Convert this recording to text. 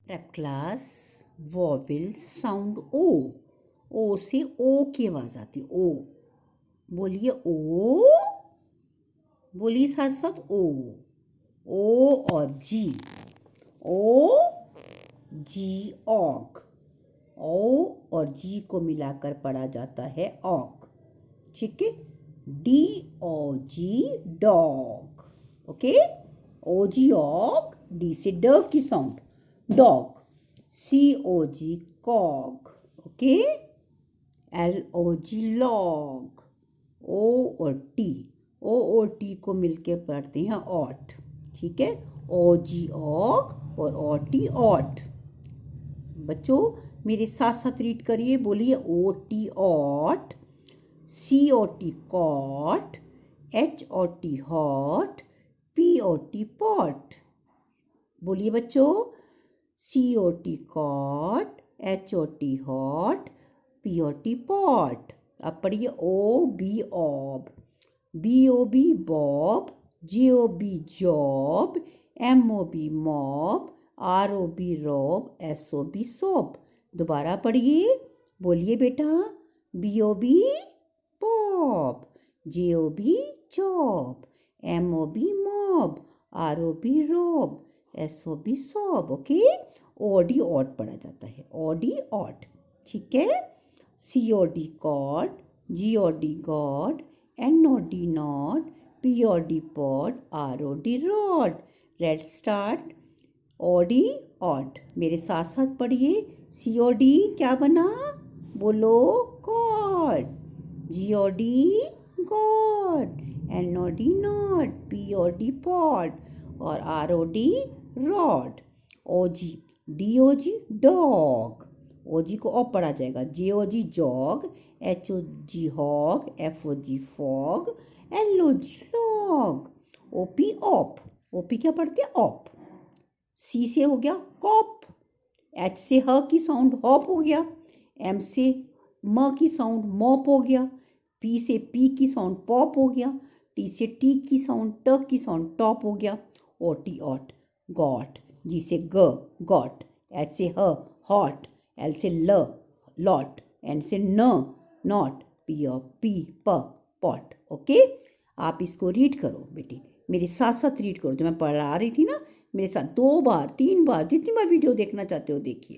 Prep class vowel sound ओ से ओ की आवाज आती ओ। बोलिए ओ, बोलिए साथ साथ ओ और जी। ओ जी ऑग। ओ और जी को मिलाकर पढ़ा जाता है ऑग। ठीक है। D O G dog. Okay. O G og, D से ड की sound dog. C O G cog. Okay. L O G log. O और टी को मिलके पढ़ते हैं ऑट। ठीक है। ओ जी ऑग और ओ टी ऑट। बच्चों मेरे साथ साथ रीड करिए। बोलिए O T ot, C O T cot, H O T hot, P O T pot. बोलिए बच्चों, C O T cot, H O T hot, P O T pot. अब पढ़िए O B ob, B O B bob, J O B job, M O B mob, R O B rob, S O B sob. दोबारा पढ़िए। बोलिए बेटा, B O B bob, J O B job, M O B mob, R O B rob, S O B sob. Okay. O D ot पढ़ा जाता है, O D ot. ठीक है। C O D cod, G O D god, N O D not, P O D pod, R O D rod. Let's start. O D ot. मेरे साथ साथ पढ़िए। सी O D क्या बना? बोलो god. G O D god, N O D not, P O D pod और R O D rod. O G, D O G dog, O G को op पढ़ा जाएगा। J O G jog, H O G hog, F O G fog, L O G log. O P op, O P क्या पढ़ते हैं? Op. सी से हो गया corp, H से ह की साउंड हॉप हो गया, एम से म की साउंड मॉप हो गया, पी से पी की साउंड पॉप हो गया, टी से टी की साउंड ट की साउंड टॉप हो गया। ओ टी ऑट गॉट, जी से ग गॉट, एच से ह हॉट, एल से ल लॉट, एन से न नॉट, पी ओ पी प पॉट। ओके। आप इसको रीड करो बेटी, मेरे साथ साथ रीड करो। जो मैं पढ़ा रही थी ना, मेरे साथ 2 बार 3 बार जितनी बार वीडियो देखना चाहते हो देखिए।